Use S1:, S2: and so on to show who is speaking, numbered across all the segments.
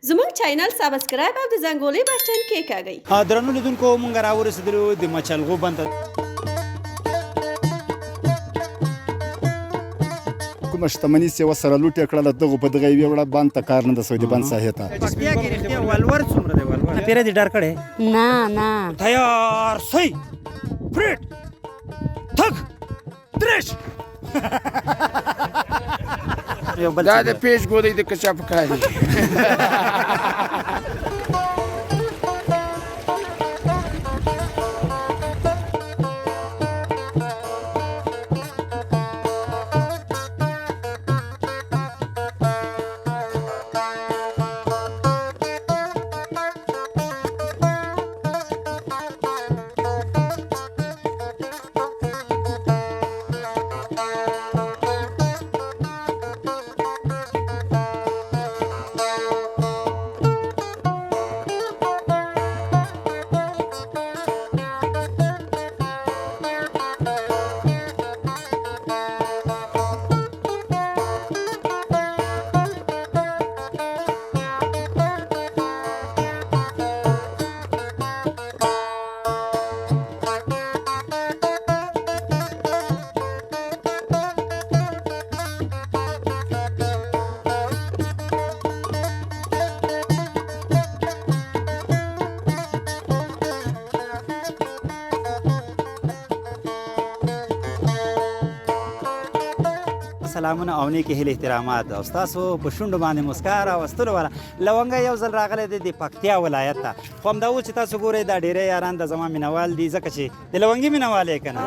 S1: زموږ چینل سابسکرایب او د زنګولې بټن کېکاږئ.
S2: درنو لیدونکو مونږ راورسېدلو د مچلغو بند ته.
S3: کومه شتمني چې ورسره لوټې کړله دغو په دغه یوې وړه بند ته کار نه د سعودي بند ساحې ته.
S2: پکتیا کې رښتیا ولور څومره دی ولور؟ پیره دې ډر کړی؟
S4: نه
S2: تیار سی پریټ تک درش
S5: دا د پیش ګودی د کچاپ کاری.
S2: سلامونه او نیکې هیلې احترامات او ستاسو په شونډو باندې مسکا راوستلو والا لونګه یو ځل راغلی دی د پکتیا ولایت ته. خو همدا اوس چې تاسو ګورئ دا ډېری یاران د زما مینوال دي ځکه چې د لونګي مینوال یې که نه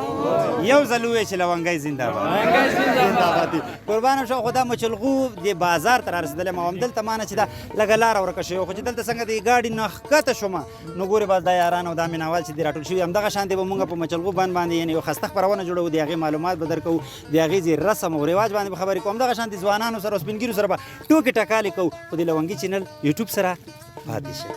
S2: یو ځل ووایې چې لونګی زنده‌باد دي. قربانه شو خو دا مچلغو د بازار ته رارسېدلی یم او همدلته ما نه چې دا لږه لاره ورکه شوې خو چې دلته څنګه د ګاډي نه ښکته شومه نو ګورې بس دا یاران او دا مینوال چې دي راټول شوي همدغه شانتې به مونږ په مچلغو بند باندې یعنې یو ښایسته خپرونه جوړوو د هغې معلومات به درکوو د هغې ځې رسم او رواج باندې به خبرې کوو همدغه شانتې ځوانانو سره او سپین ږیرو سره به ټوکې ټکالې کوو خو د لونګي چینل یوټیوب سره پاتې شئ.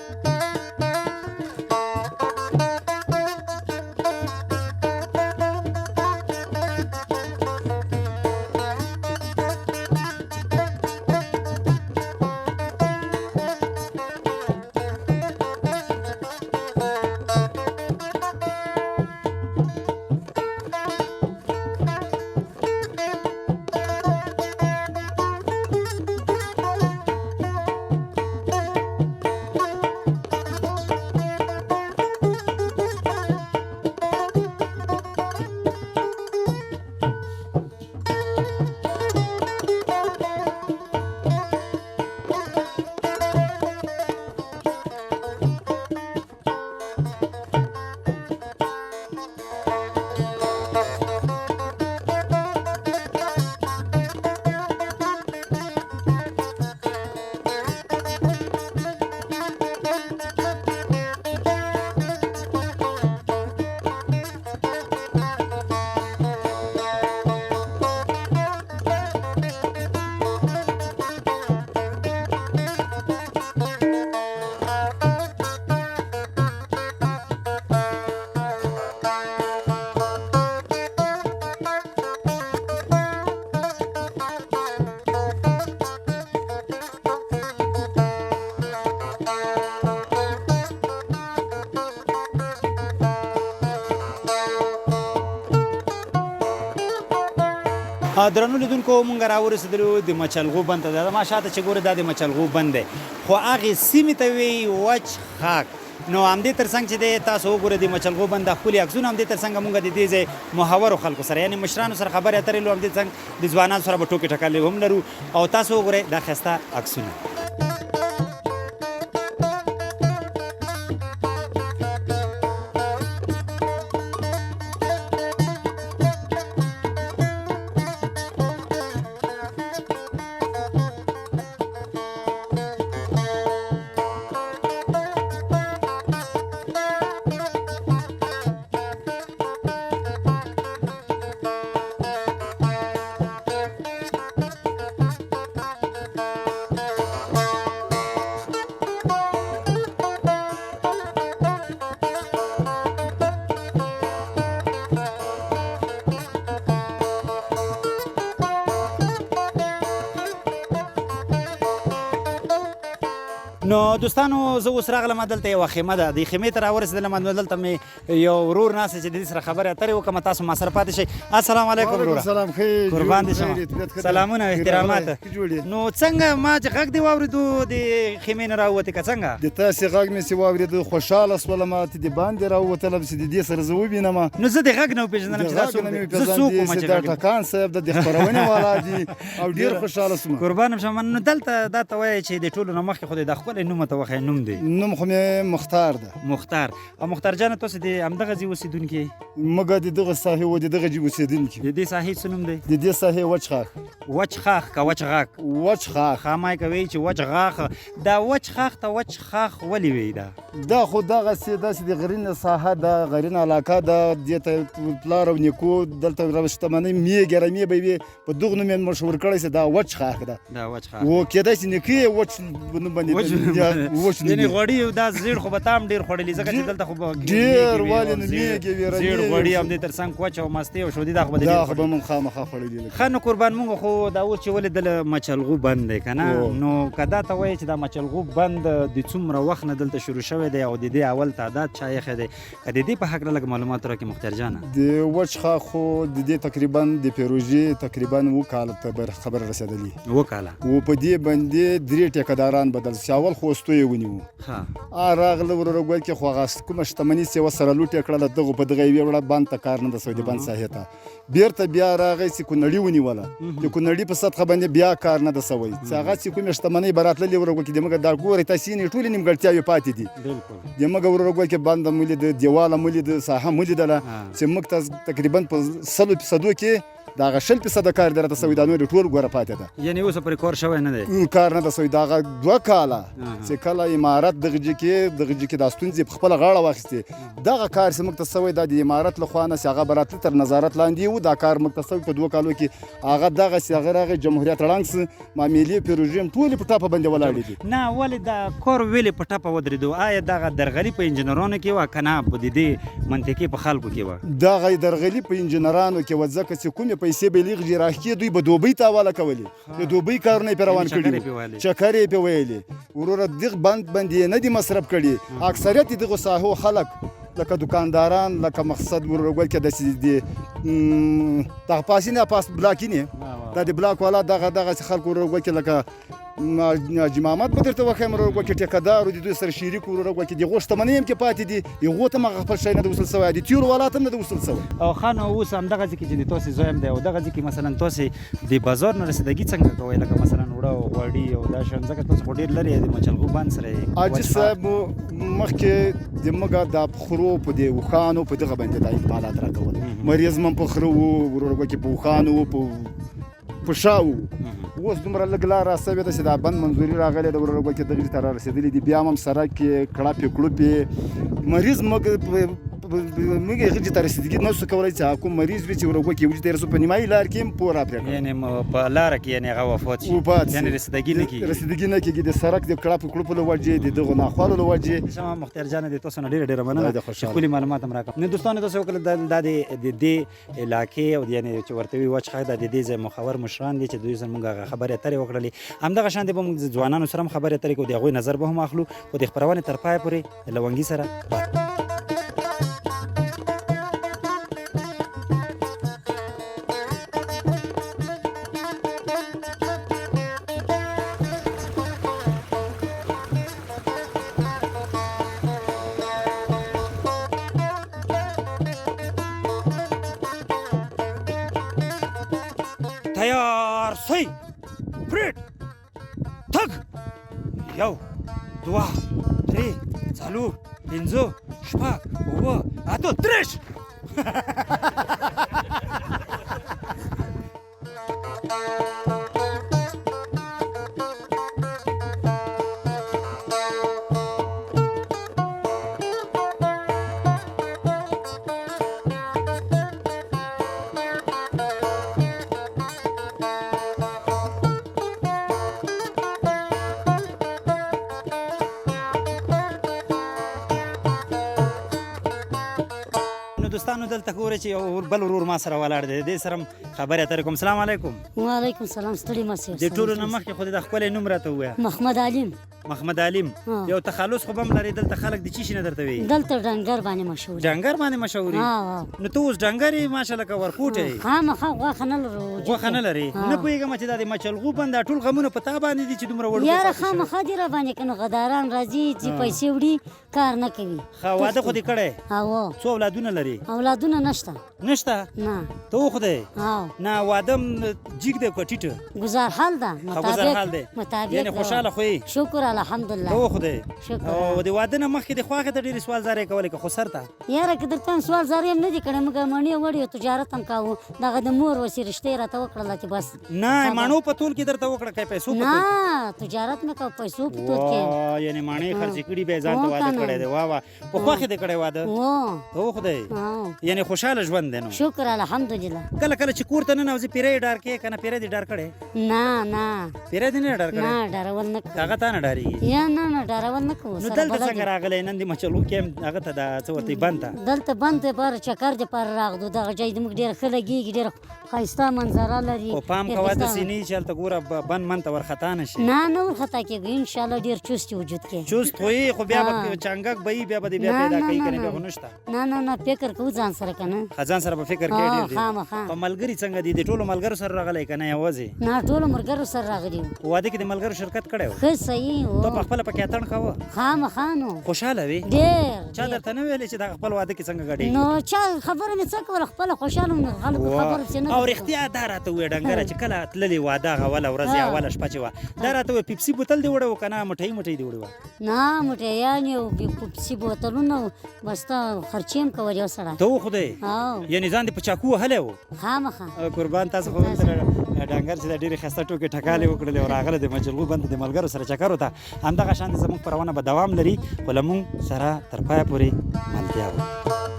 S2: درنو لیدونکو مونږ راورسېدلو د مچلغو بند ته. دا ما شاته چې ګورې دا د مچلغو بند دی خو هغې سیمې ته وایي وچ خاک. نو همدې تر څنګ چې دی تاسو وګورئ د مچلغو بند دا ښکلي عکسونه همدې تر څنګ مونږ د دې ځای محورو خلکو سره یعنې مشرانو سره خبرې اترې لرو همدې څنګ د ځوانانو سره به ټوکې ټکالې هم لرو او تاسو وګورئ دا ښایسته عکسونه. نو دوستانو زه اوس راغلم دلته یوه خیمه ده د خیمې ته راورسېدلم نو دلته مې یو ورور ناست چې د دې سره خبرې اترې وکړم تاسو ما سره پاتې شئ السلام علیکم وروره
S3: سلام خیر
S2: قربان دې شم سلامونه او احترامات نو څنګه ما چې غږ دې واورېدو د خیمې نه راووتې که څنګه
S3: د تاسې غږ مې چې واورېده خوشحاله شولم چې د باندې راووتلم چې د دې سره زه ووینم
S2: نو زه د غږ نه وپېژندلم چې دا څوک دی زه څوک وم چې
S3: دا ټکان صاحب د خپرونې والا دي او ډېر خوشحاله شوم
S2: قربان شم نو دلته دا ته وایي چې د ټولو نه مخکې خو د ښکلی نوم ته وښیه نوم دی
S3: نوم خو مې مختار ده
S2: مختار او مختار جانه تاسو د همدغه ځای اوسېدونکي
S3: موږ د دغه ساحې و د دغه ځای اوسېدونکي
S2: د دې ساحې څه نوم دی
S3: د دې ساحې وچ
S2: وچ خاخ که وچ غاک
S3: وچ خاخ
S2: خامای کوي چې وچ غاخ دا وچ خاخ ته وچ خاخ ولې وی دا
S3: خو دغسې داسې د غرینه ساحه ده غرینه علاقه ده دې ته پلار او نیکو دلته شتمنۍ میږې رمې به وي په دغه نوم یې مشهور کړی چې دا وچ خاخ ده
S2: دا وچ خاخ
S3: و کېدای شي نیکه یې وچ نوم باندې وچ
S2: یعنې غوړي دا زیړ خو به تا هم ډېر خوړلي ځکه چې دلته خو به
S3: ډېر ولې نو میږې وي
S2: زیړ غوړي هم دې تر څنګ کوچ او مستې او شودي دا خو به
S3: دا خو به مونږ خامخا خوړلي
S2: ښه نو قربان مونږ خو دا اوس چې ولې دله مچلغو بند دی که نه نو که دا ته وایي چې دا مچلغو بند د څومره وخت نه دلته شروع شوی دی او د دې اول تعداد چا ایښی دی که د دې په هکله لږ معلومات راکړي مختار جانه
S3: د وچ خاخ خو د دې تقریبا د پیروژې تقریبا 9 کاله ته خبره رسېدلې
S2: 9 کاله
S3: و په دې باندې 3 ټیکهداران بدل شي اول خو وستو یې ونیو راغله وروره ګویل کې خو هغه کومه شتمني چې ورسره لوټې کړله دغو په دغه یوې وړه بند ته کار نه ده سوی د بند ساحې ته بیرته بیا راغی چې کونړي ونیوله د کونړي په سطحه باندې بیا کار نه ده سوی چې هغه چې کومې شتمنۍ به راتللې وروره ګویل کې د موږ دا ګورئ تاسې یې ټولې نیمګړتیاوې پاتې دي د موږ وروره ګویل کې بنده مو لید دیواله مو لید ساحه مو لیدله چې موږ ته تقریبا په 100% کې دا هغه 0% کار دی راته سوی دا نور ټول ګوره پاتې ده
S2: یعنې اوس پرې کار شوی نه دی
S3: کار نه ده سوی دا هغه 2 کاله چې کله امارت دغه ځای کې دا ستونزې په خپله غاړه واخیستې دغه کار چې موږ ته سوی دا د امارت له خوا نه چې هغه به راتله تر نظارت لاندې و دا کار موږ ته سوی په 2 کالو کې هغه دغسې هغه راغی جمهوریت ړنګ سه معاملې پروژې هم ټولې په ټاپه باندې ولاړې دي
S2: نه ولې دا کار ولې په ټاپه ودرېدو آیا دغه درغلي په انجینرانو کې وه که نه په د دې منطقې په خلکو کې وه
S3: دغه درغلي په انجینرانو کې وه ځکه چې کومې پیسې به لیغ جراحي دوی به دوبۍ ته حواله کولې د دوبۍ کارونه یې پرې روان کړي چکر یې پرې ویلې وروره دغ بند باندې یې نه دي مصرف کړي اکثریت یې دغو ساحو خلک لکه دکانداران لکه مقصد وروره ګویل کې داسې دي دغه پاسینې پاس بلاکینې دا د بلاک والا دغسې خلکو وروره ګویل کې لکه جمامت به درته وښیم وروره ګویل کې ټیکهدار د دوی سره شریک وروره ګویل کې د هغو شتمنۍ هم کې پاتې دي هغو ته هم هغه خپل شی نه ده وصول سوی د تیلو والا ته هم نه ده وصول سوی
S2: او ښه نو اوس همدغه ځای کې چې د تاسې زوی هم دی او دغه ځای کې مثلا تاسې د بازار نه رسیدګي څنګه کوئ لکه مثلا وړه غوړي او دا شیان ځکه تاسو خو ډېر لرې د مچلغو بند سره
S3: حاجي صاحب مخکې د موږ د خرو په د اوښانو په دغه باندې دا اقبالات راکول مریض هم په خره وو وروره ګویل کې په اوښانو وو په شا وو اوس دومره لږ لاره سوې ده چې دا بند منظوري راغلی ده وروره ګویل کې دغې ته را رسېدلي دي بیا هم سړک کې کړپې کړوپې مریض موږ هغې ته رسېدګي نه شو کولی چې کوم مریض وي چې وروره ګویل کې وجود ته رسو په نیمایي لار کې هم پوه راپرې کړ
S2: یعنې په لاره کې یعنې هغه وفات شي یعنې رسیدګي نه کېږي
S3: رسیدګي نه کېږي د سړک د کړپو کړوپو له وجې د دغو ناخوالو له وجې
S2: شمه مختار جانه د تاسو نه ډېره مننه چې ښکلي معلومات هم راکړه نو دوستانو تاسو وکړل دا د دې علاقې او یعنې چې ورته وي وچ خاک دا د دې ځای مخور مشران دي چې دوی سره موږ هغه خبرې اترې وکړلې همدغه شان به موږ ځوانانو سره هم خبرې اترې کوو د هغوی نظر به هم اخلو خو د خپرونې تر پایه پورې لونګي سره تیار سی پریډ تګ 1 2 3 4 5 6 7 8 دوستانو دلته ګورئ چې یو بل ورور ما سره ولاړ دی دې سره هم خبرې اترې کوم سلام علیکم
S4: وعلیکم سلام ستړي مه شئ
S2: د ټولو نه مخکې خو د خپل نوم راته ووایه
S4: محمد علیم
S2: محمد علیم یو تخلص خو به هم لري دلته خلک د چی شي نه درته وایي
S4: دلته ډنګر باندې مشهور
S2: ډنګر باندې مشهوري نو ته اوس ډنګر یې ماشاءالله که ورکوټ یې
S4: خامخا غوښه نه لرو
S2: غوښه نه لري نه پوهېږم چې دا د مچلغو بند دا ټول غمونه په تا باندې دي چې دومره وړوکی
S4: یاره خامخا دې را باندې که نو غداران راځي چې پیسې وړي کار نه کوي
S2: ښه واده خو دې کړی
S4: او
S2: څو اولادونه لري
S4: اولادونه نشته
S2: نشته
S4: نه
S2: ته وخدای نه واده جیګ دی که ټیټه
S4: گزار حال ده
S2: گزار حال دی
S4: مطابق
S2: یعنې خوشحاله خو یې
S4: شکر الحمدلله
S2: ته وخدای
S4: شکر
S2: او د واده نه مخکې د خواښې ته ډېرې سوال زارې کولې که خو سر ته
S4: یاره که درته سوال زارې هم نه دي کړی موږ مڼې وړې تجارت هم کوو دغه د مور وسې رشتې راته وکړله چې بس
S2: نه مڼو په تول کې درته وکړه که پیسو په تول
S4: نه تجارت مې کوو پیسو په تول کې
S2: یعنې مڼې خرڅې کړي بیا ځان ته واده کړی دی واه واه په خوښې دې کړی واده ته وخدای یعنې خوشحاله ژوند دی نو
S4: شکر الحمدلله
S2: کله کله چې کور ته ننوځې پیری یې ډار کوې که نه پیری دې ډار کړی
S4: نه نه
S2: پیری دې نه ډار کړی
S4: نه ډارول نه کوو
S2: هغه تا نه ډارېږي
S4: یا نه ډارول نه کوو
S2: نو دلته څنګه راغلی نن دې مچلغو کې هم هغه ته دا څه ورته بند ته
S4: دلته بند دی پر چکر دی پر راغلو دغه ځای زموږ ډېر ښه لګېږي ډېر ښایسته منظره لري
S2: خو پام کوه داسې نه وي چې هلته ګوره بند من ته ورخطا نه شي
S4: نه نه ورخطا کېږو انشاءالله ډېر چست وجود کې
S2: چست خو یې خو بیا به چنګک به یي بیا به دې بیا پیدا کوي که نه بیا خو نشته
S4: نه نه نه فکر کوو ځان سره که نه
S2: ځان سره به فکر کوې ډېر
S4: خامخا
S2: په ملګري څنګه دي د ټولو ملګرو سره راغلی که نه یوازې
S4: نه ټولو ملګرو سره راغلي وو
S2: واده کې د ملګرو شرکت کړی و
S4: ښه صحیح و
S2: ته په خپله پکې اتڼ کوه
S4: خامخا نو
S2: خوشحاله وې
S4: ډېر
S2: چا درته نه ویلې چې دغه خپل واده کې څنګه ګډېږي
S4: نو چا خبره مې څه کوله خپله خوشحاله وم خلکو خبره پسې نه
S2: او رښتیا دا راته ووایه ډنګره چې کله تللې واده هغه اوله ورځ یا اوله شپه چې وه دا راته ووایه پیپسي بوتل دې وړی و که نه مټۍ مټۍ دې وړی وه
S4: نه مټیانې او پیپسي بوتلونه بس ته خرچې هم کول یو سړی
S2: ته وخدای یعنې ځان دې په چاقو وهلی و
S4: خامخا
S2: قربان تاسو خو ډنګر چې دا ډېرې ښایسته ټوکې ټکالې وکړلې او راغلی د مجلغو بند د ملګرو سره چکرو ته همدغه شان زموږ پرونه به دوام لري خو له موږ سره تر پایه پورې ملتیا وه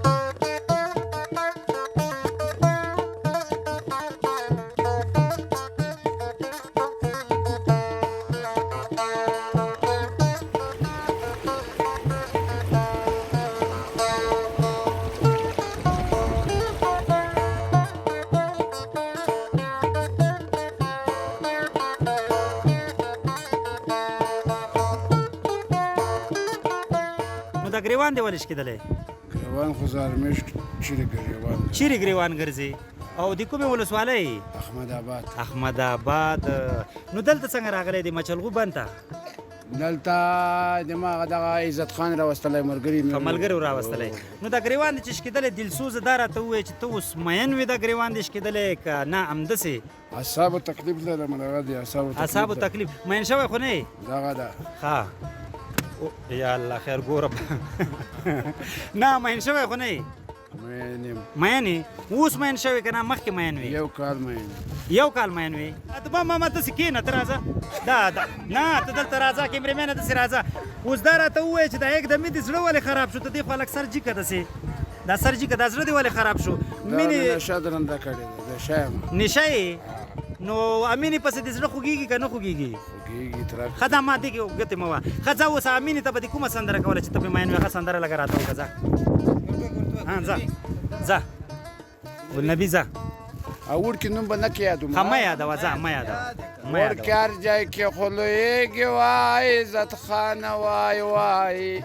S2: دا ګریوان دی ولې شکېدلی
S5: ګریوان خو زارمېش چیرې ګریوان
S2: چیرې ګریوان ګرځي او د کومې ولسوالۍ
S5: احمد آباد
S2: احمد آباد نو دلته څنګه راغلی د مچلغو بند ته
S5: دلته دماغ دغه عزت خان راوستلی ملګري
S2: ملګري راوستلی نو دا ګریوان دی چې شکېدلی دلسوزه دا راته ووایه چې ته اوس مین وې دا ګریوان دی شکېدلی که نه همداسې
S5: اعصابو تکلیف لرم دغه دی
S2: اعصابو تکلیف مین شوی خو نه یې
S5: دغه ده
S2: ښه یا الله خیر ګوره نه مین شوی خو نه یې مین یې اوس مین شوی که نه مخکې مین وې
S5: یو کال مین
S2: یو کال مین وې ما داسې کښېنه ته راځه دا نه ته دلته راځه کیمرمینه داسې راځه اوس دا راته ووایه چې دا یکدمې دې زړه ولې خراب شو ته دې خو هلک سر جیکه داسې دا سر جیکه دا زړه دې ولې خراب شو مینې
S5: نشه درنده کړې ده نشه یم
S2: نشه یې نو امینې پسې دې زړه خوږېږي که نه خوږېږي ښه دا ما دې کې ګوتې مه وه ښه ځه اوس امینې ته به دې کومه سندره کوله چې ته پې مین وې هغه سندره لږه راته وکړه ځه ځه ګلنبي ځه
S5: وړکي نوم به نه کې یادوم
S2: مه یادوه ځه مه یادوه
S5: وړکي هر ځای کې خو لویېږي وای عزت خانه وای وای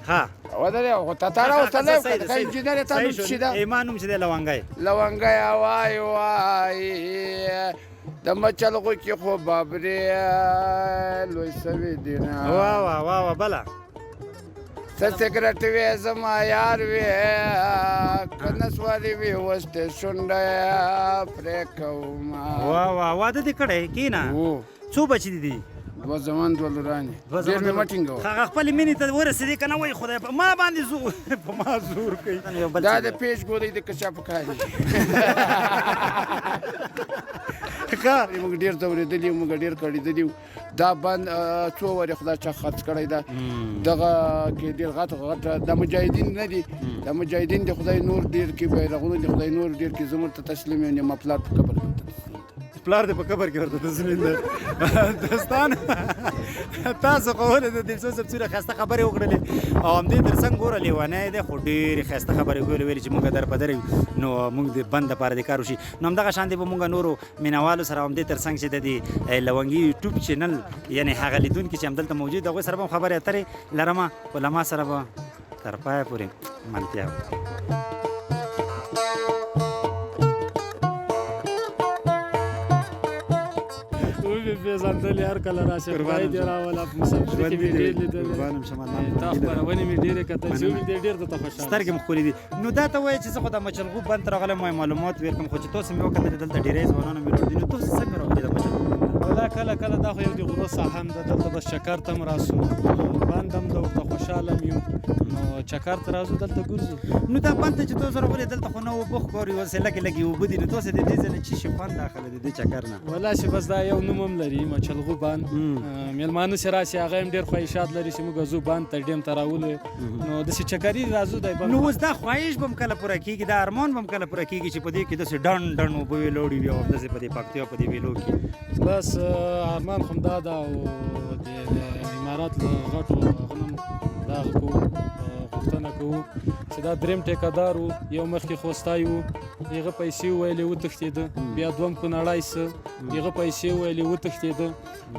S2: ها
S5: ودرې خو تا راوستلی که انجینر یې تا نوم څه شي ده
S2: ما نوم چې دی لونګی
S5: لونګی وای وای د مچلغو کې خو بابرې لوی سوي دي نه
S2: واه واه واه واه بله
S5: ته سګرټ وې زما یار وې که نسواري وې وستې شونډه پرې کومه
S2: واه واه واده دې کړی کښېنه څو بچي دي دي
S5: دوه زمان دوه لورانې ډېر مې مه ټینګوه
S2: هغه خپلې مینې ته ورسېدې که نه وایي خدای په ما باندې په ما زور کوي
S5: دا د پیش ګولۍ د کچا په کار موږ ډېر ځورېدلي موږ ډېر کړېدلي دا بند څو ورې خدای چا خرڅ کړی ده دغه کې ډېر غټ دا مجاهدین نه دي دا مجاهدین د خدای نور ډېر کې بیرغونه د خدای نور ډېر کې زموږ ته تسلیم یو نیمه پلار په قبر کې
S2: پلار دې په قبر کې ورته تسلیم دی دوستان تاسو کولی د دلسوز صاحب څومره ښایسته خبرې وکړلې او همدې تر څنګ ګوره لیونی دی خو ډېرې ښایسته خبرې ویلې چې مونږ در په در یو نو مونږ د بند دپاره د کار وشي نو همدغه شان دی به مونږ نورو مینوالو سره همدې تر څنګ چې د دې لونګي یوټیوب چینل یعنې هغه لیدونکي چې همدلته موجود دي هغوی سره به هم خبرې اترې لرمه خو له ما سره به تر پایه پورې ملتیا
S6: پیژندلې هر کله راشي خدای دې راوله په مسافرۍ کې مې ډېر لیدلې تا خپرونې مې ډېرې کتل چې مې ډېر درته خوشحاله
S2: سترګې مې ښکلې دي نو دا ته وایې چې زه خو د مچلغو بند ته راغلی ما معلومات ویل کړم خو چې تاسو مې وکتلې دلته ډېری ځوانانو مې روډ دي نو تاسو څنګه راغلي د مچلغو
S6: ولا کله کله دا خو یو د غرو ساحه هم ده دلته بس چکر ته هم راسو بند هم ده ورته خوشحاله هم یو نو چکر ته راځو دلته ګرځو
S2: نو دا بند ته چې تاسو راغلي دلته خو نه اوبه ښکاري اوس یې لږې اوبه دي نو تاسو د دې ځای نه څه شي خوند اخلي د دې چکر نه
S6: ولا چې بس دا یو نوم هم لري مچلغو بند میلمانه چې راشي هغه هم ډېر خواهشات لري چې موږ ځو بند ته ډیم ته راولو نو داسې چکري راځو دی
S2: نو اوس دا خواهش به هم کله پوره کېږي دا ارمان به هم کله پوره کېږي چې په دې کې داسې ډنډ ډنډ اوبه ویلوړي وي او همداسې په دې پکتیا په دې ویلو کې
S6: بس ارمان خو همدا ده او د امارات له غټو غنم دغه کوو غوښتنه کوو چې دا درېیم ټیکهدار و یو مخکې خوستی و هغه پیسې وویلې وتښتېده بیا دویم کونړی څه هغه پیسې وویلې وتښتېده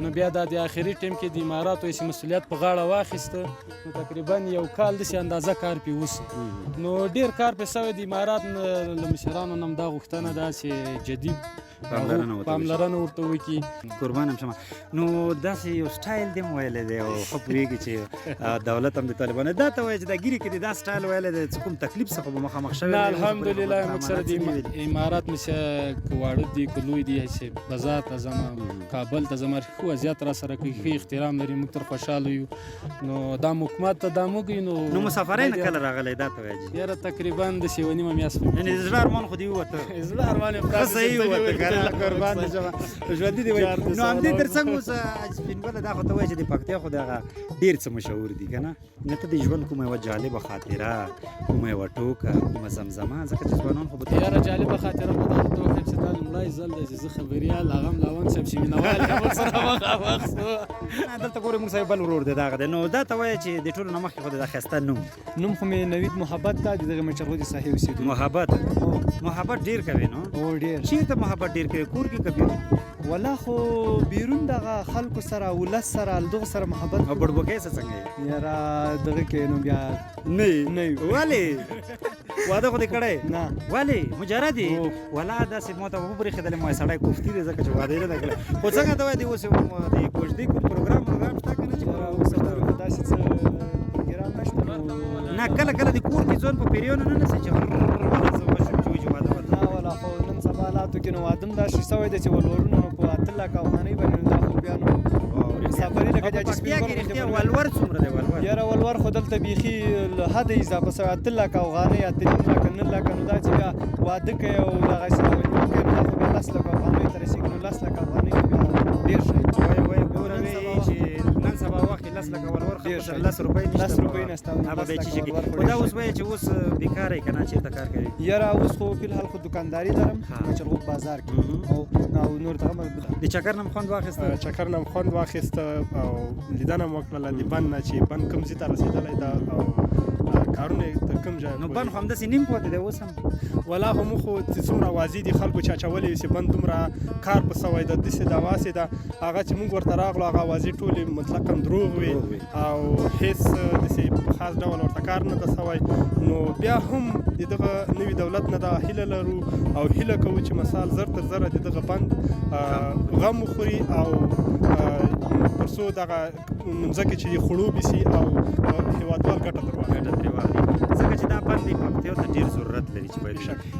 S6: نو بیا دا د آخري ټیم کې د اماراتو یې مسؤلیت په غاړه واخیسته نو تقریبا یو کال داسې اندازه کار پې وسو نو ډېر کار پې سوی د امارات له مشرانو نه هم دا غوښتنه ده چې جدي پاملرنه ورته وکړي
S2: قربان هم شمه نو داسې یو سټایل دې هم ویلی دی او ښه پوهېږي چې دولت هم د طالبانو دا ته وایي چې دا ګیرې کې دې دا سټایل ویلی دی چې کوم تکلیف څخه به مخامخ شوی
S6: نه الحمدلله موږ سره د امارات مې چې واړه دي که لوی دي چې بازار ته ځم کابل ته ځم ښه وضعیت را سره کوي ښه احترام لري موږ تر خوشحاله یو نو دا حکومت ته دا موږ یو
S2: نو مسافرۍ نه کله راغلی دا ته وایي
S6: یاره تقریبا د 7 نیمه میاشت
S2: یعنې د زړه ارمان خو دې ووته
S6: زړه ارمان یې
S2: صحیح ووته قربان دې شمه ژوندي دې وایي نو همدې تر څنګ اوس سپینبله دا خو ته وایي چې د پکتیا خو دغه ډېر څه مشهور دي که نه نه ته د ژوند کومه یوه جالبه خاطره کومه یوه ټوکه کومه زمزمه ځکه چې ځوانان خو به
S6: یاره جالبه خاطره په دغه ټوکه چې دا لومړی ځل دی چې زه خبریال هغه هم لاون صاحب چې مینوال یې ورسره مخامخ سو
S2: دلته ګورې موږ صاحب بل ورور دی دغه دی نو دا ته وایه چې د ټولو نه مخکې خو د ښایسته
S7: نوم خو مې نوید محبت ده د دغه مچلغو د ساحې اوسېدونکی
S2: محبت ډېر کوي نو
S7: ډېر
S2: چېرته محبت ډېر کوي کور کې که بیرون
S7: ولا خو بیرون دغه خلکو سره ولس سره دغه سره محبت
S2: او بړبوکۍ څه څنګه یې
S7: یاره دغه کې نو بیا
S2: نه
S7: نه
S2: ولې واده خو دې کړی
S7: نه
S2: ولې مجرد یې ولا داسې ما ته وبرېښېدلې ما سړی کوفتي دی ځکه چې واده یې نه دی کړی خو څنګه ته وایې د اوس د کوژدې کوم پروګرام شته که نه چې
S7: داسې څه پروګرام نشته
S2: نه کله کله د کور کې ځوان په پیریانو نه نسي چې
S7: نه ولا خو نن سبا حالاتو کې نو واده هم داسې شوی دی چې ولورونه نو په 8 لک افغانۍ باندې نو دا خو بیا نو مسافري لکه دا چې
S2: پکتیا کې رښتیا ولور څومره دی ولور
S7: یاره ولور خو دلته بیخي له حده اضافه شوی 8 لک افغانۍ 8 لک 9 لک نو دا چې بیا واده کوي او دغه څه کوي نو دا خو بیا 10 لک افغانۍ ته رسېږي نو 10 لک افغانۍ بیا ډېر شي
S2: وایي ګوره چې نن سبا وخت 10 لک ولور خو 10 روپۍ نشته
S7: 10 روپۍ نشته
S2: هغه به چې خو دا اوس وایي چې اوس بیکاره یې که نه چېرته کار کوي
S7: یاره اوس خو فلحال خو دکانداري لرم مچلغو بازار کې او نور دغه
S2: د چکر نه خوند واخیسته
S6: چکر نه خوند واخیسته او لیدنه مو وکړله د بند نه چې بند کوم ځای ته رسېدلی ده او کارونه یې تر کوم ځای
S2: نو بند خو همداسې نیم پاتې دی اوس هم
S6: ولا خو موږ خو چې څومره واضح دي خلکو چې اچولی چې بند دومره کار په سوی ده داسې داسې ده هغه چې موږ ورته راغلو هغه واضح ټولې مطلقا دروغ وي او هېڅ داسې په خاص ډول ورته کار نه ده سوی نو بیا هم د دغه نوي دولت نه دا هیله لرو او هیله کوو چې مثال زر تر زره د دغه بند غم وخوري او تر څو دغه مځکې چې خړوبې سي او هېوادوال ګټه ترې واخلي
S2: ځکه چې دا بند پکتیا ته ډېر ضرورت لري چې باید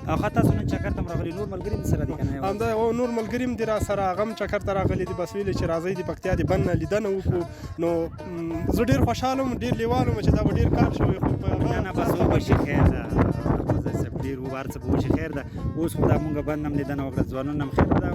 S2: او ښه تاسو نن چکر ته هم راغلي نور ملګري هم سره دي که نه
S6: همدا نور ملګري هم دي را سره هغه هم چکر ته راغلي دي بس ویلې چې راځئ د پکتیا د بند نه لیدنه وکړو نو زه ډېر خوشحاله وم ډېر لیوال وم چې دا به ډېر کار شوی خو په
S2: نه نه بس وبه شي خیر ده ډېر وبار څه به وشي خیر ده اوس خو دا مونږ بند هم لیدنه وکړه ځوانان هم خیر ده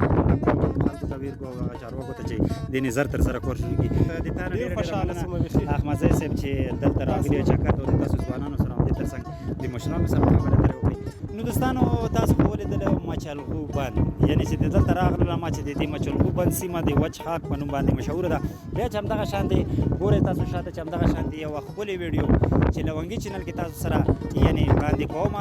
S2: خلکو ته ویل کوو هغه چارواکو ته چې دې نظر تر سره کور شروع کړي د تا نه ډېر خوشحاله شوم احمدزی صاحب چې دلته راغلي چکر ته د تاسو ځوانانو سره همدې تر څنګ د مشرانو سره خبرې اترې وکړي نو دوستانو تاسو خو ولیدل مچلغو بند یعنې چې د دلته راغلله ما چې د دې مچلغو بند سیمه د وچ خاک په نوم باندې مشهوره ده بیا چې همدغه شانتې ګورئ تاسو شاته چې همدغه شانتې یوه ښکلې ویډیو چې لونګي چینل کې تاسو سره یعنې وړاندې کوم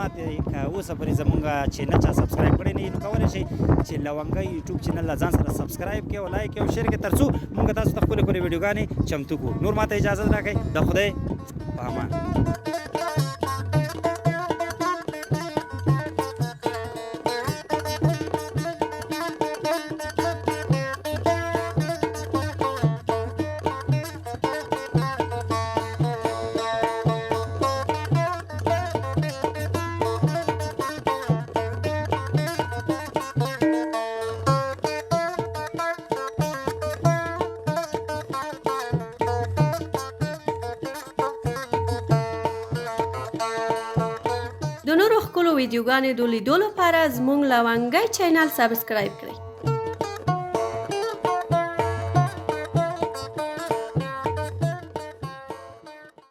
S2: که اوسه پورې زمونږ چینل چا سبسکرایب کړی نه وي نو کولی شئ چې لونګي یوټیوب چینل له ځان سره سبسکرایب کړئ او لایک کړئ او شیر کړئ تر څو مونږ تاسو ته ښکلې ښکلې ویډیوګانې چمتو کړو نور ماته اجازه راکړئ د خدای په امان
S1: د نورو ښکلو ویډیوګانې د لیدو لپاره زموږ لونګۍ چینل سبسکرایب کړئ.